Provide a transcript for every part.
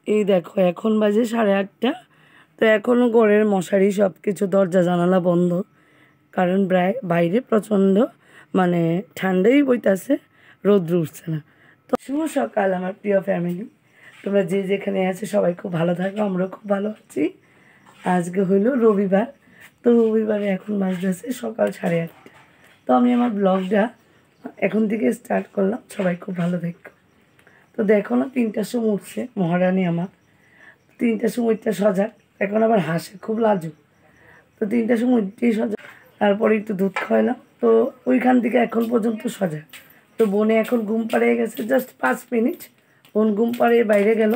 এই দেখো এখন বাজে 8:30। তো এখনও ঘরের মশারি সব কিছু দরজা জানালা বন্ধ, কারণ বাইরে প্রচণ্ড মানে ঠান্ডাই বইতাছে, রোদ্র উঠছে না। তো শুভ সকাল আমার প্রিয় ফ্যামিলি, তোমরা যে যেখানে আছে সবাই খুব ভালো থাকো, আমরাও খুব ভালো আছি। আজকে হইল রবিবার। তো রবিবারে এখন বাজতেছে সকাল 8:30। তো আমি আমার ব্লগটা এখন থেকে স্টার্ট করলাম। সবাই খুব ভালো থাকো। তো দেখো না 3টার সময় উঠছে মহারানী আমার। 3টার সময় উঠতে সজাগ, এখন আবার হাসে, খুব লাজুক। তো 3টার সময় উঠতেই সজাগ, তারপরে একটু দুধ খাওয়ালাম। তো ওইখান থেকে এখন পর্যন্ত সজাগ। তো বোনে এখন ঘুম পাড়িয়ে গেছে, জাস্ট 5 মিনিট বোন ঘুম পাড়িয়ে বাইরে গেল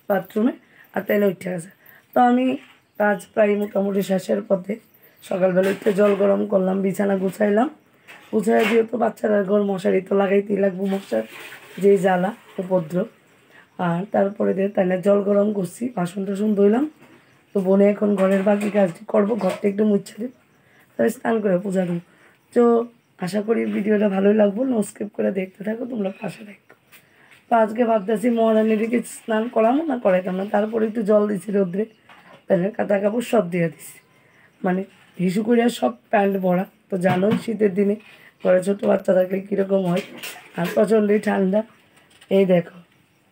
বাথরুমে, আর তাইলে উঠে গেছে। তো আমি কাজ প্রায় মোটামুটি শেষের পথে। সকালবেলা উঠতে জল গরম করলাম, বিছানা গুছাইলাম। গুছাই যেহেতু বাচ্চারা ঘর, মশারি তো লাগাইতেই লাগবো, মশার যে জ্বালা উপদ্রব। আর তারপরে তাইলে জল গরম করছি, বাসন টাসন ধুইলাম। তো বোনে এখন ঘরের বাকি কাজটি করবো, ঘরটা একটু মুছে দেবো, তাহলে স্নান করে পূজা দেবো। তো আশা করি ভিডিওটা ভালোই লাগবো, নো স্কিপ করে দেখতে থাকো, তোমরা পাশে থাকো। তো আজকে ভাবতেছি মহারানীদিকে স্নান করামো না করাইতাম না, তারপরে একটু জল দিছি রোদ্রে, তাহলে কাঁথা কাপড় সব দিয়ে দিছি, মানে হিসু করিয়া সব প্যান্ট ভরা। তো জানোই শীতের দিনে ঘরে ছোটো বাচ্চা থাকলে কীরকম হয়, আর প্রচণ্ডই ঠান্ডা। এই দেখো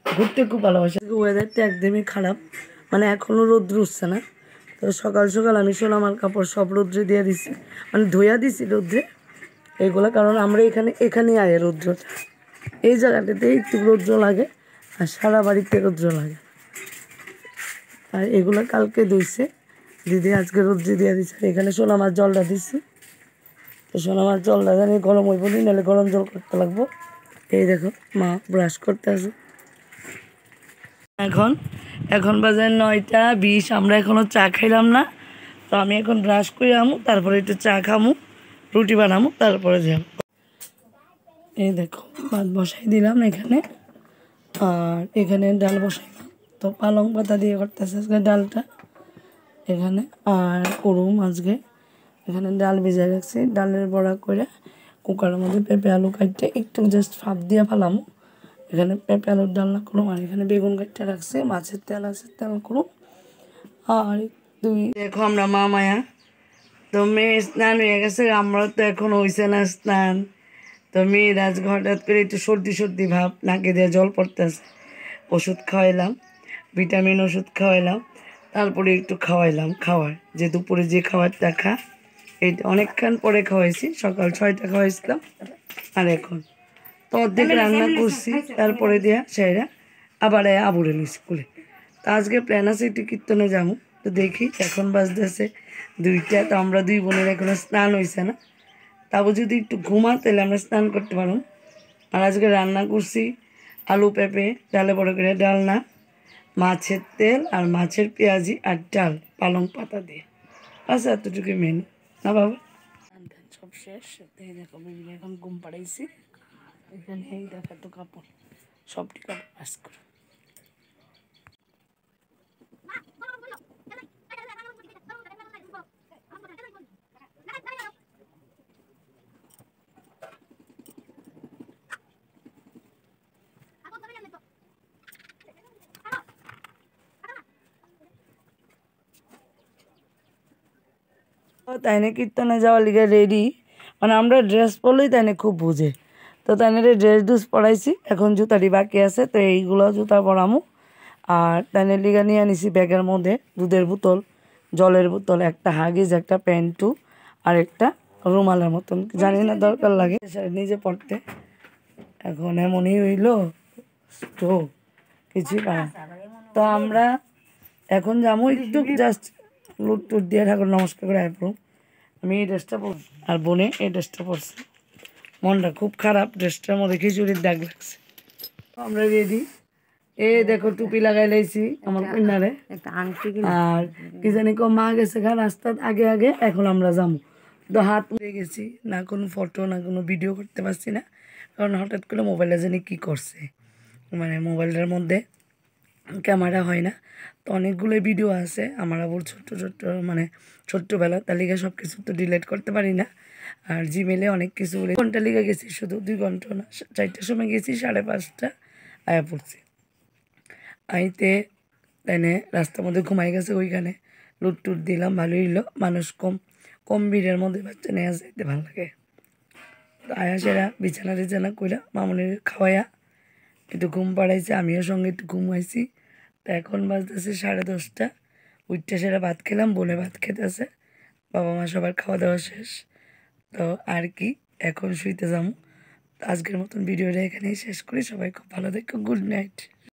ঘুরতে খুব ভালোবাসে। ওয়েদারটা একদমই খারাপ, মানে এখনও রোদ্র উঠছে না। তো সকাল সকাল আমি সোনামার কাপড় সব রোদ্রে দিয়ে দিছি, মানে ধুইয়া দিছি রোদ্রে এইগুলো, কারণ আমরা এখানেই আয় রৌদ্রটা, এই জায়গাটাতে একটু রৌদ্র লাগে, আর সারা বাড়িতে রৌদ্র লাগে। আর এগুলো কালকে ধুইছে দিদি, আজকে রৌদ্রে দিয়ে দিচ্ছে। আর এখানে সোনামার জলটা দিচ্ছি। তো সোনামার জলটা জানি গরম হইব নি, নাহলে গরম জল করতে লাগবো। এই দেখো মা ব্রাশ করতে আছে। এখন বাজে 9:20, আমরা এখনও চা খাইলাম না। তো আমি এখন ব্রাশ করে আমু, তারপরে একটু চা খামু, রুটি বানামু, তারপরে যাব। এই দেখো ভাত বসাই দিলাম এখানে, আর এখানে ডাল বসাইলাম। তো পালং পাতা দিয়ে করতেছে আজকে ডালটা এখানে। আর করুম আজকে এখানে ডাল ভিজাই রাখছি, ডালের বড়া করে কুকারের মধ্যে পেঁপে আলু কাটতে একটু জাস্ট ফাঁপ দিয়ে ফেলাম। এখানে পেঁপে আলুর ডালনা করুম, আর এখানে বেগুন কাটতে রাখছে, মাছের তেল আছে, তেল করুম। আর দেখো আমরা মা মায়া, তো মেয়ে স্নান হয়ে গেছে, আমরাও তো এখন হয়েছে না স্নান। তো মেয়ের আজ হঠাৎ করে একটু সর্দি সর্দি ভাব, নাকে দিয়ে জল পড়তেছে। ওষুধ খাওয়াইলাম, ভিটামিন ওষুধ খাওয়াইলাম, তারপরে একটু খাওয়াইলাম খাওয়ার, যে দুপুরে যে খাবারটা খা, এইটা অনেকক্ষণ পরে খাওয়াইছি, সকাল 6টা খাওয়াইছিলাম। আর এখন তো অর্ধেক রান্না করছি, তারপরে দিয়া সেরা আবার আবুরে স্কুলে। তো আজকে প্ল্যান আছে একটু কীর্তনে যাবো। তো দেখি এখন বাজতেছে 2টা। তো আমরা 2 বোনের এখনো স্নান হয়েছে না, তাও যদি একটু ঘুমা তাহলে আমরা স্নান করতে পারবো। আর আজকে রান্না করছি আলু পেঁপে, ডালে বড় করে ডালনা, মাছের তেল আর মাছের পেঁয়াজি, আর ডাল পালং পাতা দিয়ে। আচ্ছা এতটুকু মেনু না বাবা। সব শেষ। এই দেখো বেবি এখন ঘুম পাড়াইছি, এখানে এই দেখো তো কাপড়, সবটি কাপড় পাস করো। তাইনে কীর্তনে যাওয়ার লিগে রেডি, মানে আমরা ড্রেস পরলেই তাইনে খুব বুঝে। তো তাইনে ড্রেস ডুস পরাইছি, এখন জুতাটি বাকি আছে, তো এইগুলো জুতা পরামু। আর তাইনে লিগা নিয়ে আনিছি ব্যাগের মধ্যে দুধের বোতল, জলের বোতল, একটা হাগিজ, একটা প্যান্টু, আর একটা রুমালের মতন, জানি না দরকার লাগে নিজে পড়তে। এখন এমনই হইলো স্ট্রোক, কিছুই পারে। তো আমরা এখন যাবো একটু জাস্ট লুট টুট দিয়ে ঠাকুর নমস্কার করে আইপুর। আমি এই ড্রেসটা পর, আর বোনে এই ড্রেসটা পরছি। মনটা খুব খারাপ, ড্রেসটার মধ্যে খিচুড়ির দাগ লাগছে। আমরা রেডি, এ দেখো টুপি লাগাই লাইছি আমার কন্যারে। আর কি জানি মা গেছে গা রাস্তার আগে আগে, এখন আমরা যাবো। তো হাত মুড়ে গেছি, না কোনো ফটো না কোনো ভিডিও করতে পারছি না, কারণ হঠাৎ করে মোবাইলটা জানি কী করছে, মানে মোবাইলটার মধ্যে ক্যামেরা হয় না। তো অনেকগুলো ভিডিও আছে আমার আবার ছোট্ট ছোট্ট, মানে ছোট্টবেলা, তার লিগে সব কিছু তো ডিলিট করতে পারি না। আর জিমেলে অনেক কিছু ঘন্টা লিগে গেছি, শুধু 2 ঘন্টা না, 4টার সময় গেছি, 5:30 আয়া পড়ছি। আইতে তাই না রাস্তার মধ্যে ঘুমাই গেছে, ওইখানে লুট টুট দিলাম, ভালোই হইলো। মানুষ কম কম ভিড়ের মধ্যে বাচ্চা নিয়ে যাইতে ভালো লাগে। তো আয়া সেরা বিছানা টিছানা কইরা মামুনির খাওয়াইয়া একটু ঘুম পাড়াইছে, আমিও সঙ্গে একটু ঘুমাইছি। তো এখন বাজতেছে 10:30। উঠতে সেরা ভাত খেলাম, বোনে ভাত খেতেছে, বাবা মা সবার খাওয়া দাওয়া শেষ। তো আর কি, এখন শুইতে যাবো। আজকের মতন ভিডিওটা এখানেই শেষ করি। সবাই খুব ভালো থেকো, গুড নাইট।